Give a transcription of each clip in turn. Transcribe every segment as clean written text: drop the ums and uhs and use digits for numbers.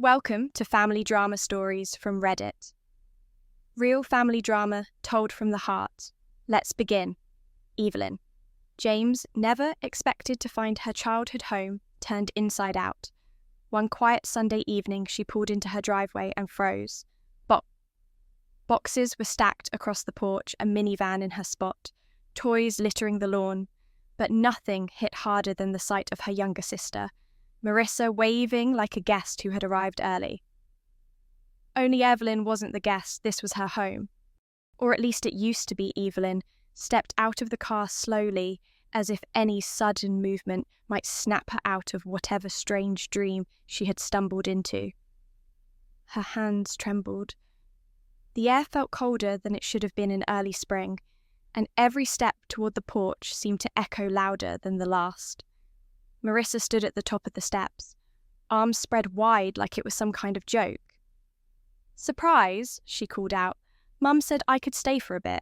Welcome to Family Drama Stories from Reddit. Real family drama told from the heart. Let's begin. Evelyn. James never expected to find her childhood home turned inside out. One quiet Sunday evening, she pulled into her driveway and froze. Boxes were stacked across the porch, a minivan in her spot, toys littering the lawn, but nothing hit harder than the sight of her younger sister, Marissa, waving like a guest who had arrived early. Only Evelyn wasn't the guest, this was her home. Or at least it used to be. Evelyn stepped out of the car slowly, as if any sudden movement might snap her out of whatever strange dream she had stumbled into. Her hands trembled. The air felt colder than it should have been in early spring, and every step toward the porch seemed to echo louder than the last. Marissa stood at the top of the steps, arms spread wide like it was some kind of joke. "Surprise," she called out. "Mum said I could stay for a bit.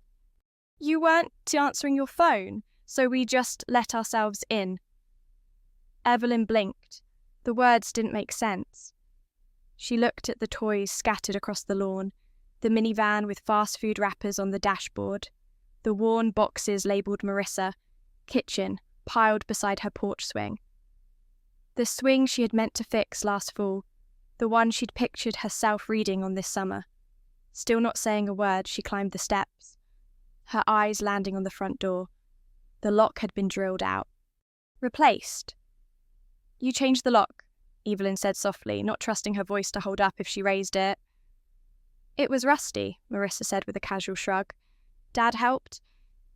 You weren't answering your phone, so we just let ourselves in." Evelyn blinked. The words didn't make sense. She looked at the toys scattered across the lawn, the minivan with fast food wrappers on the dashboard, the worn boxes labelled Marissa, kitchen, piled beside her porch swing. The swing she had meant to fix last fall, the one she'd pictured herself reading on this summer. Still not saying a word, she climbed the steps, her eyes landing on the front door. The lock had been drilled out. Replaced. "You changed the lock," Evelyn said softly, not trusting her voice to hold up if she raised it. "It was rusty," Marissa said with a casual shrug. "Dad helped.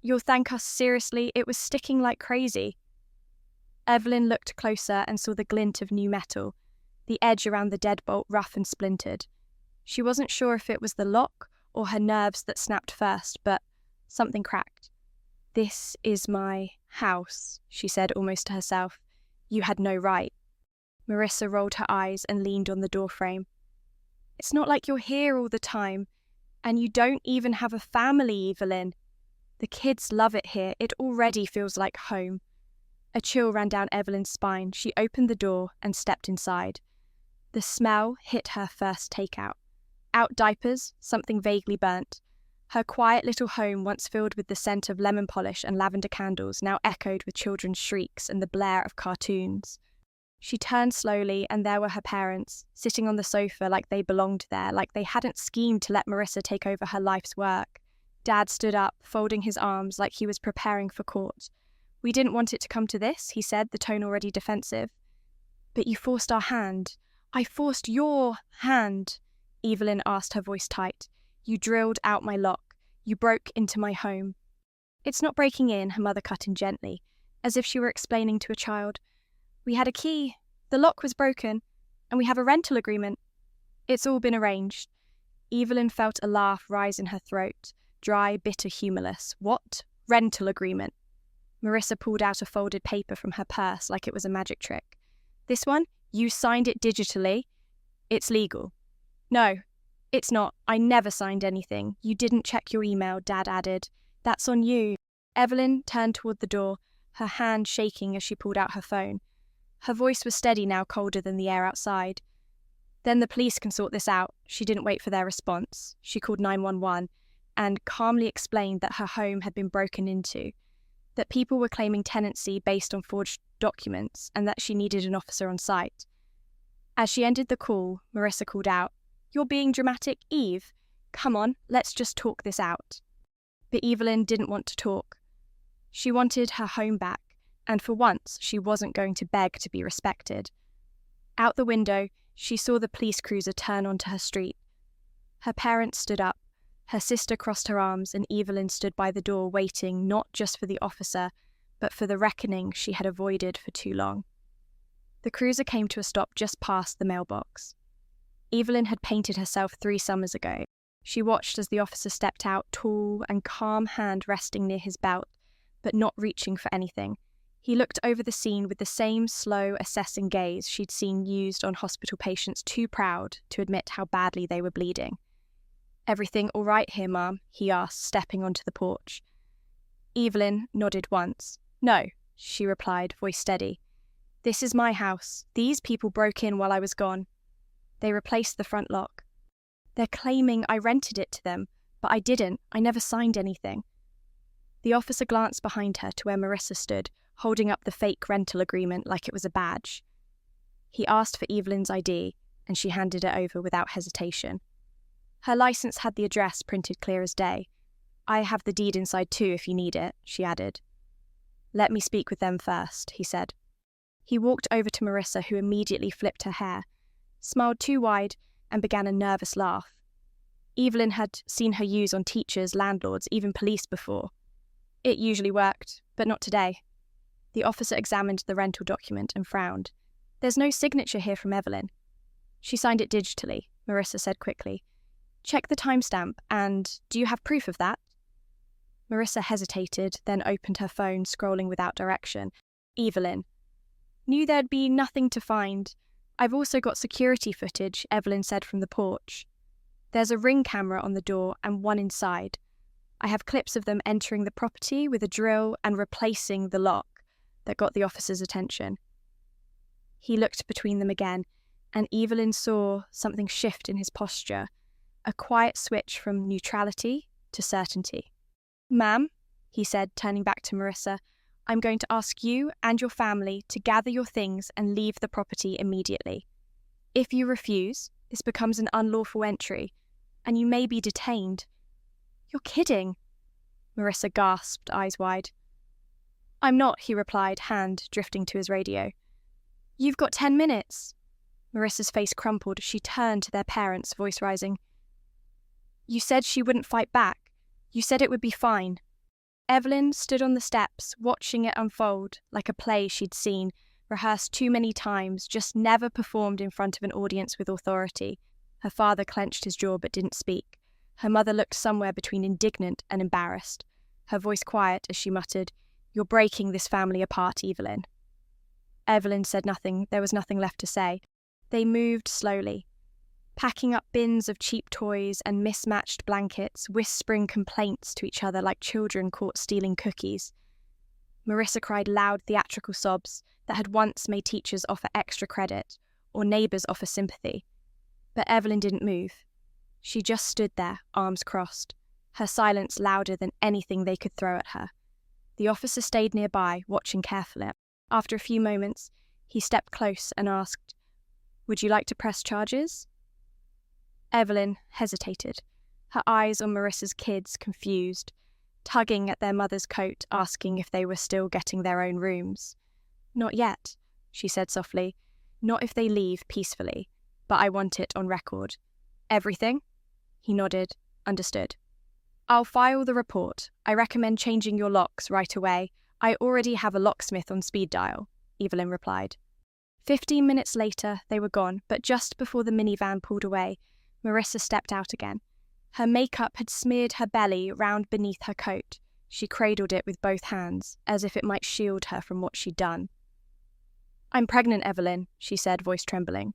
You'll thank us, seriously, it was sticking like crazy." Evelyn looked closer and saw the glint of new metal, the edge around the deadbolt rough and splintered. She wasn't sure if it was the lock or her nerves that snapped first, but something cracked. "This is my house," she said almost to herself. "You had no right." Marissa rolled her eyes and leaned on the doorframe. "It's not like you're here all the time, and you don't even have a family, Evelyn. The kids love it here. It already feels like home." A chill ran down Evelyn's spine. She opened the door and stepped inside. The smell hit her first takeout. Out diapers, something vaguely burnt. Her quiet little home, once filled with the scent of lemon polish and lavender candles, now echoed with children's shrieks and the blare of cartoons. She turned slowly, and there were her parents, sitting on the sofa like they belonged there, like they hadn't schemed to let Marissa take over her life's work. Dad stood up, folding his arms like he was preparing for court. "We didn't want it to come to this," he said, the tone already defensive. "But you forced our hand." "I forced your hand," Evelyn asked, her voice tight. "You drilled out my lock. You broke into my home." "It's not breaking in," her mother cut in gently, as if she were explaining to a child. "We had a key, the lock was broken, and we have a rental agreement. It's all been arranged." Evelyn felt a laugh rise in her throat, dry, bitter, humourless. "What? Rental agreement?" Marissa pulled out a folded paper from her purse like it was a magic trick. "This one? You signed it digitally. It's legal." "No, it's not. I never signed anything. You didn't check your email," Dad added. "That's on you." Evelyn turned toward the door, her hand shaking as she pulled out her phone. Her voice was steady now, colder than the air outside. "Then the police can sort this out." She didn't wait for their response. She called 911 and calmly explained that her home had been broken into, that people were claiming tenancy based on forged documents, and that she needed an officer on site. As she ended the call, Marissa called out, "You're being dramatic, Eve. Come on, let's just talk this out." But Evelyn didn't want to talk. She wanted her home back, and for once she wasn't going to beg to be respected. Out the window, she saw the police cruiser turn onto her street. Her parents stood up. Her sister crossed her arms, and Evelyn stood by the door waiting not just for the officer, but for the reckoning she had avoided for too long. The cruiser came to a stop just past the mailbox. Evelyn had painted herself 3 summers ago. She watched as the officer stepped out, tall and calm, hand resting near his belt, but not reaching for anything. He looked over the scene with the same slow, assessing gaze she'd seen used on hospital patients too proud to admit how badly they were bleeding. "Everything all right here, Mum?" he asked, stepping onto the porch. Evelyn nodded once. "No," she replied, voice steady. "This is my house. These people broke in while I was gone." They replaced the front lock. They're claiming I rented it to them, but I didn't. I never signed anything. The officer glanced behind her to where Marissa stood, holding up the fake rental agreement like it was a badge. He asked for Evelyn's ID, and she handed it over without hesitation. Her license had the address printed clear as day. I have the deed inside too if you need it, she added. Let me speak with them first, he said. He walked over to Marissa, who immediately flipped her hair, smiled too wide, and began a nervous laugh. Evelyn had seen her use on teachers, landlords, even police before. It usually worked, but not today. The officer examined the rental document and frowned. There's no signature here from Evelyn. She signed it digitally, Marissa said quickly. Check the timestamp, and do you have proof of that? Marissa hesitated, then opened her phone, scrolling without direction. Evelyn. Knew there'd be nothing to find. I've also got security footage, Evelyn said from the porch. There's a Ring camera on the door and one inside. I have clips of them entering the property with a drill and replacing the lock that got the officer's attention. He looked between them again, and Evelyn saw something shift in his posture, a quiet switch from neutrality to certainty. Ma'am, he said, turning back to Marissa, I'm going to ask you and your family to gather your things and leave the property immediately. If you refuse, this becomes an unlawful entry, and you may be detained. You're kidding, Marissa gasped, eyes wide. I'm not, he replied, hand drifting to his radio. You've got 10 minutes. Marissa's face crumpled. She turned to their parents, voice rising. You said she wouldn't fight back. You said it would be fine. Evelyn stood on the steps, watching it unfold like a play she'd seen, rehearsed too many times, just never performed in front of an audience with authority. Her father clenched his jaw but didn't speak. Her mother looked somewhere between indignant and embarrassed, her voice quiet as she muttered, You're breaking this family apart, Evelyn. Evelyn said nothing. There was nothing left to say. They moved slowly, packing up bins of cheap toys and mismatched blankets, whispering complaints to each other like children caught stealing cookies. Marissa cried loud theatrical sobs that had once made teachers offer extra credit or neighbours offer sympathy. But Evelyn didn't move. She just stood there, arms crossed, her silence louder than anything they could throw at her. The officer stayed nearby, watching carefully. After a few moments, he stepped close and asked, Would you like to press charges? Evelyn hesitated, her eyes on Marissa's kids, confused, tugging at their mother's coat, asking if they were still getting their own rooms. Not yet, she said softly. Not if they leave peacefully, but I want it on record. Everything? He nodded, understood. I'll file the report. I recommend changing your locks right away. I already have a locksmith on speed dial, Evelyn replied. 15 minutes later, they were gone, but just before the minivan pulled away, Marissa stepped out again. Her makeup had smeared her belly round beneath her coat. She cradled it with both hands, as if it might shield her from what she'd done. I'm pregnant, Evelyn, she said, voice trembling.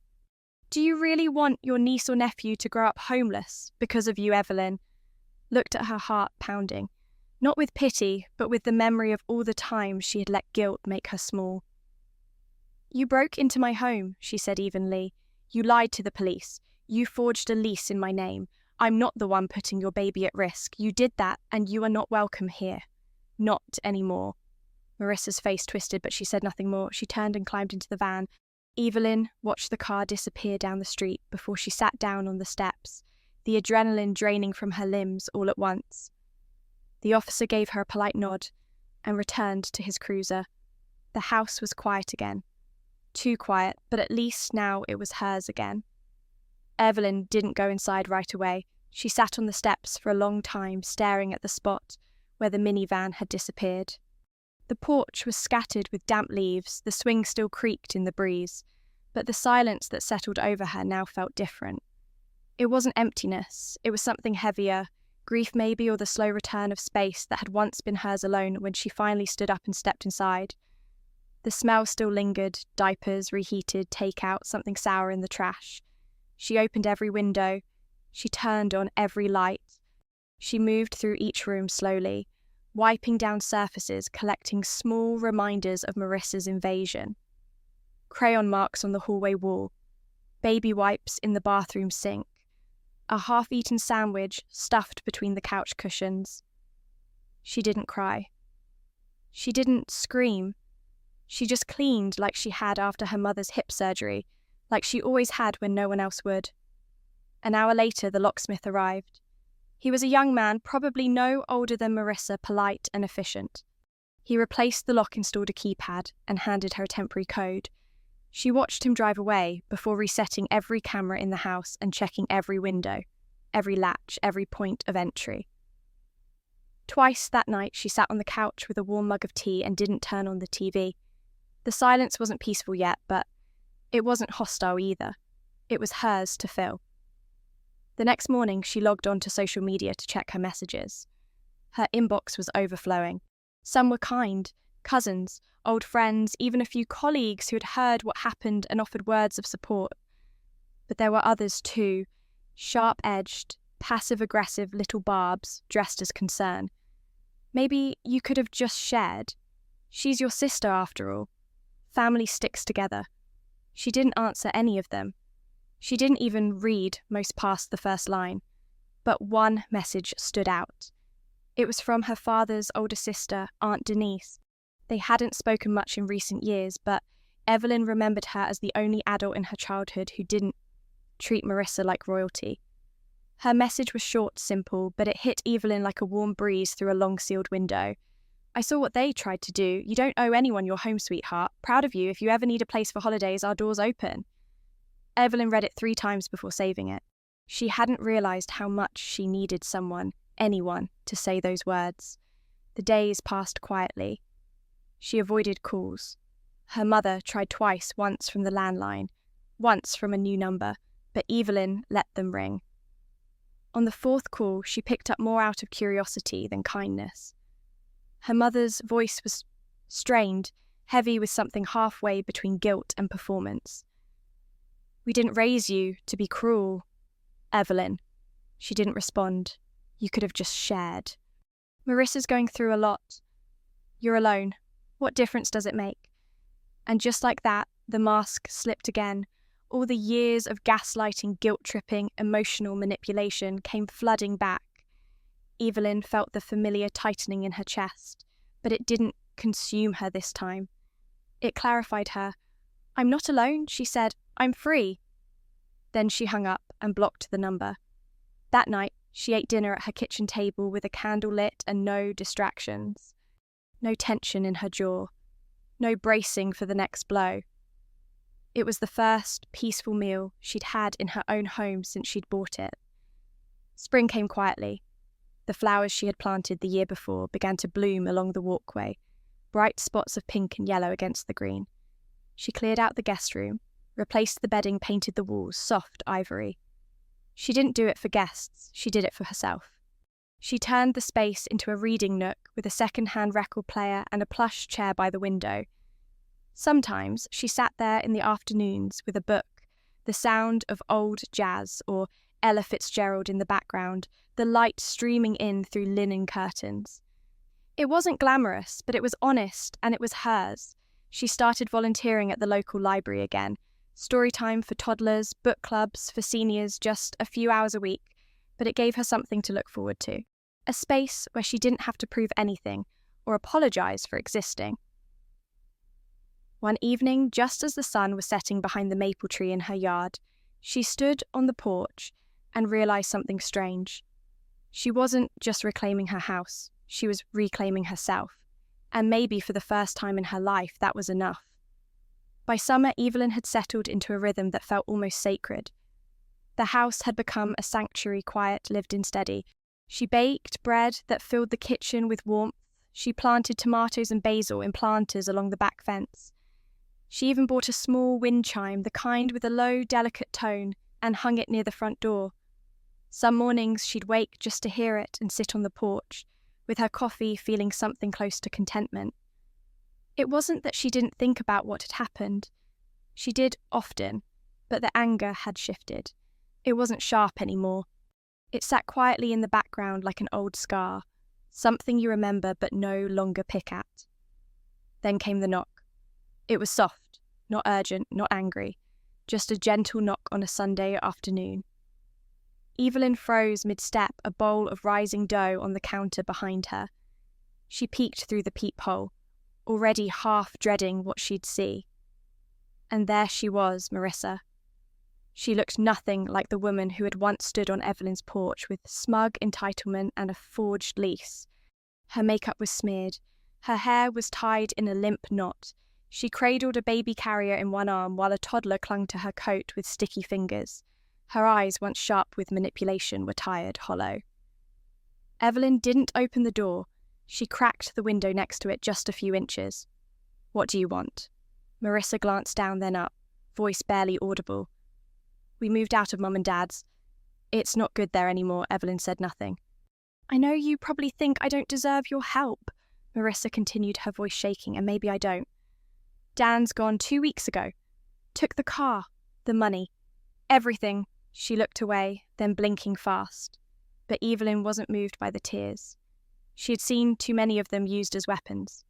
Do you really want your niece or nephew to grow up homeless because of you, Evelyn? Looked at her heart pounding, not with pity, but with the memory of all the times she had let guilt make her small. You broke into my home, she said evenly. You lied to the police. You forged a lease in my name. I'm not the one putting your baby at risk. You did that, and you are not welcome here. Not anymore. Marissa's face twisted, but she said nothing more. She turned and climbed into the van. Evelyn watched the car disappear down the street before she sat down on the steps, the adrenaline draining from her limbs all at once. The officer gave her a polite nod and returned to his cruiser. The house was quiet again. Too quiet, but at least now it was hers again. Evelyn didn't go inside right away. She sat on the steps for a long time, staring at the spot where the minivan had disappeared. The porch was scattered with damp leaves, the swing still creaked in the breeze, but the silence that settled over her now felt different. It wasn't emptiness, it was something heavier, grief maybe, or the slow return of space that had once been hers alone when she finally stood up and stepped inside. The smell still lingered, diapers, reheated, takeout, something sour in the trash. She opened every window. She turned on every light. She moved through each room slowly, wiping down surfaces, collecting small reminders of Marissa's invasion. Crayon marks on the hallway wall, baby wipes in the bathroom sink, a half-eaten sandwich stuffed between the couch cushions. She didn't cry. She didn't scream. She just cleaned like she had after her mother's hip surgery, like she always had when no one else would. An hour later, the locksmith arrived. He was a young man, probably no older than Marissa, polite and efficient. He replaced the lock, installed a keypad, and handed her a temporary code. She watched him drive away before resetting every camera in the house and checking every window, every latch, every point of entry. Twice that night, she sat on the couch with a warm mug of tea and didn't turn on the TV. The silence wasn't peaceful yet, but it wasn't hostile either. It was hers to fill. The next morning, she logged on to social media to check her messages. Her inbox was overflowing. Some were kind, cousins, old friends, even a few colleagues who had heard what happened and offered words of support. But there were others too, sharp-edged, passive-aggressive little barbs dressed as concern. Maybe you could have just shared. She's your sister after all. Family sticks together. She didn't answer any of them. She didn't even read most past the first line. But one message stood out. It was from her father's older sister, Aunt Denise. They hadn't spoken much in recent years, but Evelyn remembered her as the only adult in her childhood who didn't treat Marissa like royalty. Her message was short, simple, but it hit Evelyn like a warm breeze through a long-sealed window. I saw what they tried to do. You don't owe anyone your home, sweetheart. Proud of you. If you ever need a place for holidays, our door's open. Evelyn read it 3 times before saving it. She hadn't realised how much she needed someone, anyone, to say those words. The days passed quietly. She avoided calls. Her mother tried twice, once from the landline, once from a new number, but Evelyn let them ring. On the 4th call, she picked up more out of curiosity than kindness. Her mother's voice was strained, heavy with something halfway between guilt and performance. "We didn't raise you to be cruel, Evelyn." She didn't respond. "You could have just shared. Marissa's going through a lot. You're alone. What difference does it make?" And just like that, the mask slipped again. All the years of gaslighting, guilt-tripping, emotional manipulation came flooding back. Evelyn felt the familiar tightening in her chest, but it didn't consume her this time. It clarified her. "I'm not alone," she said. "I'm free." Then she hung up and blocked the number. That night, she ate dinner at her kitchen table with a candle lit and no distractions. No tension in her jaw. No bracing for the next blow. It was the first peaceful meal she'd had in her own home since she'd bought it. Spring came quietly. The flowers she had planted the year before began to bloom along the walkway, bright spots of pink and yellow against the green. She cleared out the guest room, replaced the bedding, painted the walls soft ivory. She didn't do it for guests, she did it for herself. She turned the space into a reading nook with a second-hand record player and a plush chair by the window. Sometimes she sat there in the afternoons with a book, the sound of old jazz or Ella Fitzgerald in the background, the light streaming in through linen curtains. It wasn't glamorous, but it was honest and it was hers. She started volunteering at the local library again. Storytime for toddlers, book clubs for seniors, just a few hours a week, but it gave her something to look forward to. A space where she didn't have to prove anything or apologise for existing. One evening, just as the sun was setting behind the maple tree in her yard, she stood on the porch and realised something strange. She wasn't just reclaiming her house, she was reclaiming herself. And maybe for the first time in her life, that was enough. By summer, Evelyn had settled into a rhythm that felt almost sacred. The house had become a sanctuary, quiet, lived in steady. She baked bread that filled the kitchen with warmth. She planted tomatoes and basil in planters along the back fence. She even bought a small wind chime, the kind with a low, delicate tone, and hung it near the front door. Some mornings she'd wake just to hear it and sit on the porch, with her coffee feeling something close to contentment. It wasn't that she didn't think about what had happened. She did often, but the anger had shifted. It wasn't sharp anymore. It sat quietly in the background like an old scar, something you remember but no longer pick at. Then came the knock. It was soft, not urgent, not angry. just a gentle knock on a Sunday afternoon. Evelyn froze mid-step, a bowl of rising dough on the counter behind her. She peeked through the peephole, already half dreading what she'd see. And there she was, Marissa. She looked nothing like the woman who had once stood on Evelyn's porch with smug entitlement and a forged lease. Her makeup was smeared. Her hair was tied in a limp knot. She cradled a baby carrier in one arm while a toddler clung to her coat with sticky fingers. Her eyes, once sharp with manipulation, were tired, hollow. Evelyn didn't open the door. She cracked the window next to it just a few inches. "What do you want?" Marissa glanced down, then up, voice barely audible. "We moved out of Mum and Dad's. It's not good there anymore." Evelyn said nothing. "I know you probably think I don't deserve your help," Marissa continued, her voice shaking, "and maybe I don't. Dan's gone 2 weeks ago. Took the car, the money, everything." She looked away, then blinking fast. But Evelyn wasn't moved by the tears. She had seen too many of them used as weapons.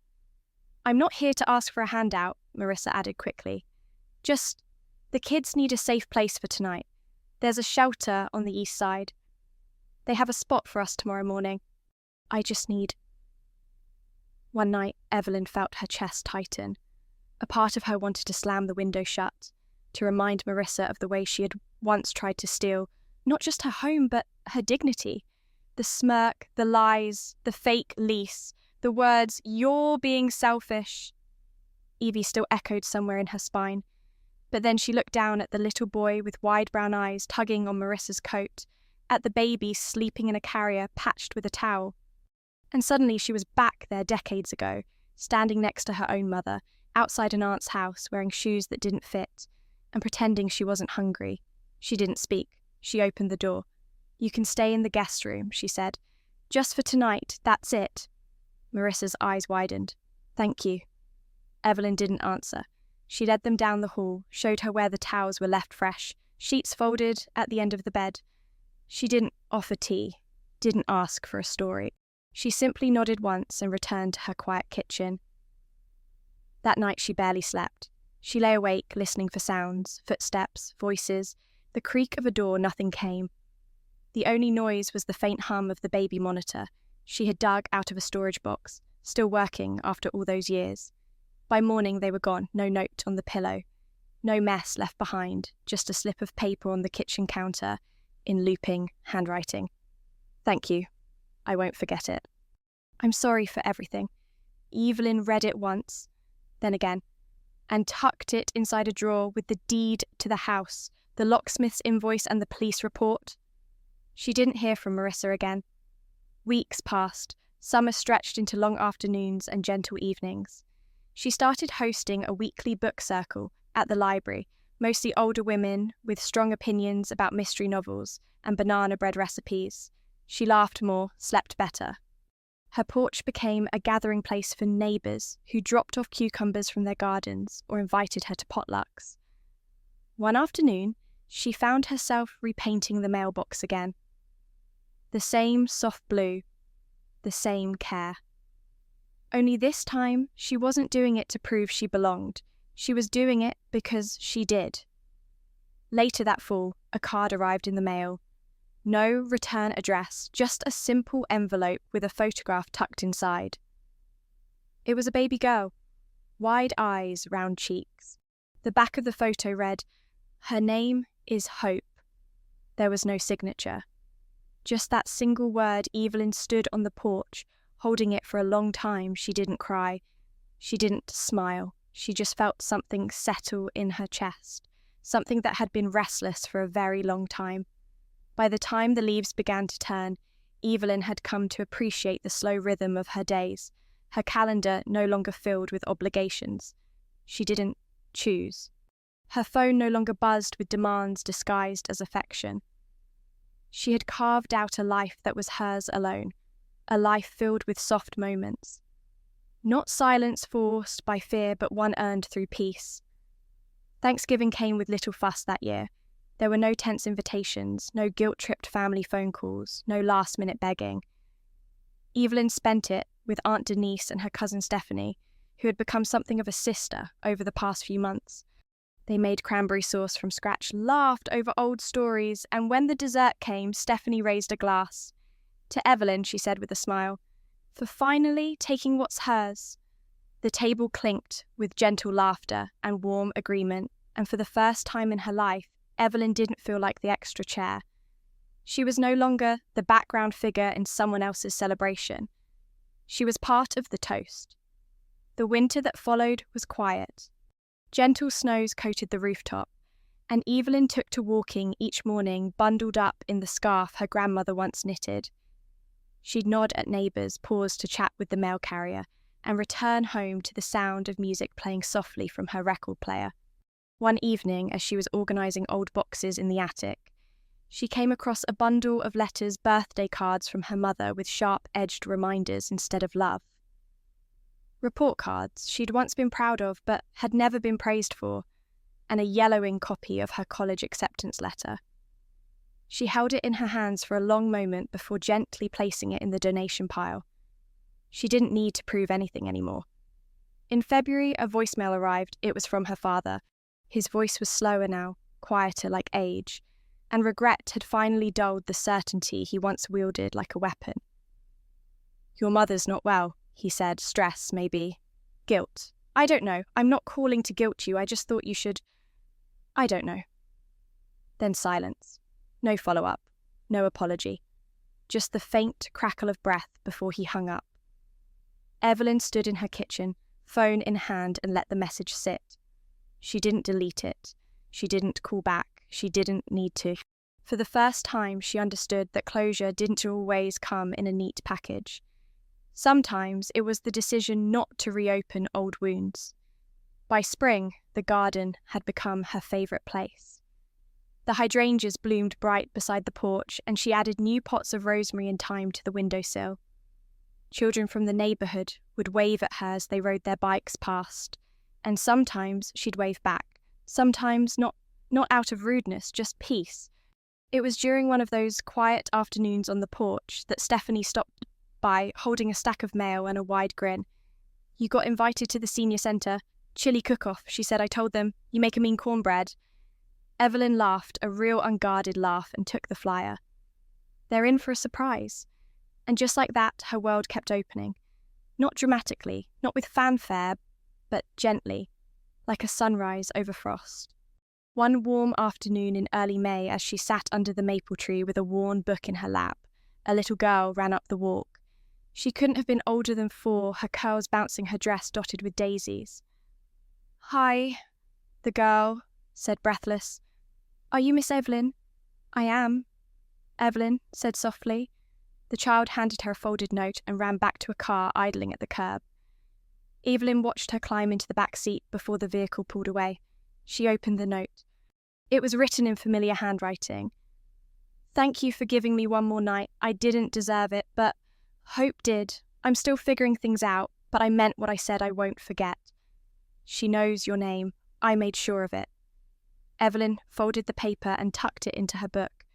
"I'm not here to ask for a handout," Marissa added quickly. "Just, the kids need a safe place for tonight. There's a shelter on the east side. They have a spot for us tomorrow morning. I just need..." One night, Evelyn felt her chest tighten. A part of her wanted to slam the window shut, to remind Marissa of the way she had once tried to steal not just her home, but her dignity. The smirk, the lies, the fake lease, the words, "You're being selfish." Evie still echoed somewhere in her spine. But then she looked down at the little boy with wide brown eyes tugging on Marissa's coat, at the baby sleeping in a carrier patched with a towel. And suddenly she was back there decades ago, standing next to her own mother, outside an aunt's house, wearing shoes that didn't fit, and pretending she wasn't hungry. She didn't speak. She opened the door. "You can stay in the guest room," she said. "Just for tonight, that's it." Marissa's eyes widened. "Thank you." Evelyn didn't answer. She led them down the hall, showed her where the towels were left fresh, sheets folded at the end of the bed. She didn't offer tea, didn't ask for a story. She simply nodded once and returned to her quiet kitchen. That night she barely slept. She lay awake, listening for sounds, footsteps, voices. The creak of a door, nothing came. The only noise was the faint hum of the baby monitor she had dug out of a storage box, still working after all those years. By morning they were gone, no note on the pillow, no mess left behind, just a slip of paper on the kitchen counter in looping handwriting. "Thank you. I won't forget it. I'm sorry for everything." Evelyn read it once, then again, and tucked it inside a drawer with the deed to the house, the locksmith's invoice and the police report. She didn't hear from Marissa again. Weeks passed, summer stretched into long afternoons and gentle evenings. She started hosting a weekly book circle at the library, mostly older women with strong opinions about mystery novels and banana bread recipes. She laughed more, slept better. Her porch became a gathering place for neighbours who dropped off cucumbers from their gardens or invited her to potlucks. One afternoon, she found herself repainting the mailbox again. The same soft blue, the same care. Only this time, she wasn't doing it to prove she belonged. She was doing it because she did. Later that fall, a card arrived in the mail. No return address, just a simple envelope with a photograph tucked inside. It was a baby girl. Wide eyes, round cheeks. The back of the photo read, "Her name is Hope." There was no signature. Just that single word. Evelyn stood on the porch, holding it for a long time. She didn't cry. She didn't smile. She just felt something settle in her chest, something that had been restless for a very long time. By the time the leaves began to turn, Evelyn had come to appreciate the slow rhythm of her days, her calendar no longer filled with obligations. She didn't choose. Her phone no longer buzzed with demands disguised as affection. She had carved out a life that was hers alone, a life filled with soft moments. Not silence forced by fear, but one earned through peace. Thanksgiving came with little fuss that year. There were no tense invitations, no guilt-tripped family phone calls, no last-minute begging. Evelyn spent it with Aunt Denise and her cousin Stephanie, who had become something of a sister over the past few months. They made cranberry sauce from scratch, laughed over old stories, and when the dessert came, Stephanie raised a glass. To Evelyn, she said with a smile, "For finally taking what's hers." The table clinked with gentle laughter and warm agreement, and for the first time in her life, Evelyn didn't feel like the extra chair. She was no longer the background figure in someone else's celebration. She was part of the toast. The winter that followed was quiet. Gentle snows coated the rooftop, and Evelyn took to walking each morning bundled up in the scarf her grandmother once knitted. She'd nod at neighbours, pause to chat with the mail carrier, and return home to the sound of music playing softly from her record player. One evening, as she was organising old boxes in the attic, she came across a bundle of letters, birthday cards from her mother with sharp-edged reminders instead of love. Report cards she'd once been proud of but had never been praised for, and a yellowing copy of her college acceptance letter. She held it in her hands for a long moment before gently placing it in the donation pile. She didn't need to prove anything anymore. In February, a voicemail arrived. It was from her father. His voice was slower now, quieter like age, and regret had finally dulled the certainty he once wielded like a weapon. "Your mother's not well," he said. "Stress, maybe. Guilt. I don't know. I'm not calling to guilt you. I just thought you should. I don't know." Then silence. No follow-up. No apology. Just the faint crackle of breath before he hung up. Evelyn stood in her kitchen, phone in hand, and let the message sit. She didn't delete it. She didn't call back. She didn't need to. For the first time, she understood that closure didn't always come in a neat package. Sometimes it was the decision not to reopen old wounds. By spring, the garden had become her favourite place. The hydrangeas bloomed bright beside the porch, and she added new pots of rosemary and thyme to the windowsill. Children from the neighbourhood would wave at her as they rode their bikes past, and sometimes she'd wave back, sometimes not out of rudeness, just peace. It was during one of those quiet afternoons on the porch that Stephanie stopped by, holding a stack of mail and a wide grin. "You got invited to the senior centre. Chili cook-off," she said. "I told them. You make a mean cornbread." Evelyn laughed, a real unguarded laugh, and took the flyer. They're in for a surprise. And just like that, her world kept opening. Not dramatically, not with fanfare, but gently, like a sunrise over frost. One warm afternoon in early May, as she sat under the maple tree with a worn book in her lap, a little girl ran up the walk. She couldn't have been older than 4, her curls bouncing her dress dotted with daisies. "Hi," the girl said, breathless. "Are you Miss Evelyn?" "I am," Evelyn said softly. The child handed her a folded note and ran back to a car idling at the curb. Evelyn watched her climb into the back seat before the vehicle pulled away. She opened the note. It was written in familiar handwriting. "Thank you for giving me one more night. I didn't deserve it, but Hope did. I'm still figuring things out, but I meant what I said. I won't forget. She knows your name. I made sure of it." Evelyn folded the paper and tucked it into her book.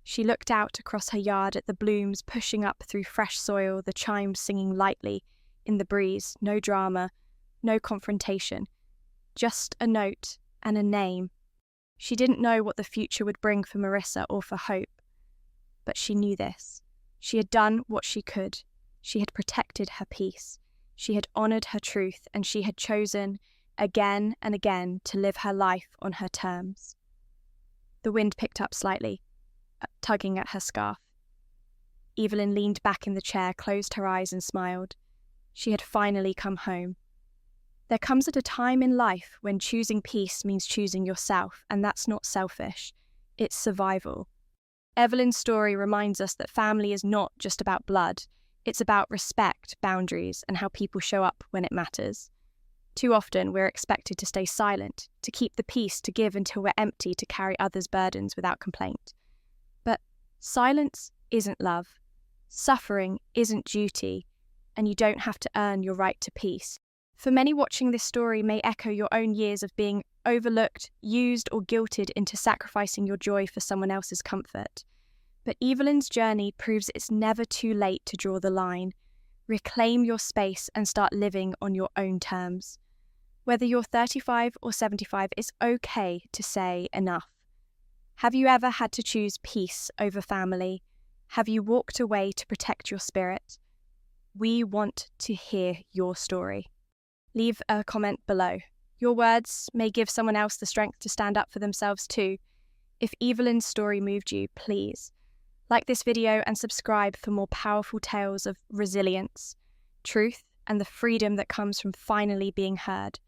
She looked out across her yard at the blooms pushing up through fresh soil, the chimes singing lightly in the breeze. No drama, no confrontation. Just a note and a name. She didn't know what the future would bring for Marissa or for Hope. But she knew this. She had done what she could. She had protected her peace. She had honoured her truth, and she had chosen, again and again, to live her life on her terms. The wind picked up slightly, tugging at her scarf. Evelyn leaned back in the chair, closed her eyes and smiled. She had finally come home. There comes at a time in life when choosing peace means choosing yourself, and that's not selfish. It's survival. Evelyn's story reminds us that family is not just about blood. It's about respect, boundaries, and how people show up when it matters. Too often, we're expected to stay silent, to keep the peace, to give until we're empty, to carry others' burdens without complaint. But silence isn't love. Suffering isn't duty, and you don't have to earn your right to peace. For many, watching this story may echo your own years of being overlooked, used, or guilted into sacrificing your joy for someone else's comfort. But Evelyn's journey proves it's never too late to draw the line. Reclaim your space and start living on your own terms. Whether you're 35 or 75, it's okay to say enough. Have you ever had to choose peace over family? Have you walked away to protect your spirit? We want to hear your story. Leave a comment below. Your words may give someone else the strength to stand up for themselves too. If Evelyn's story moved you, please like this video and subscribe for more powerful tales of resilience, truth, and the freedom that comes from finally being heard.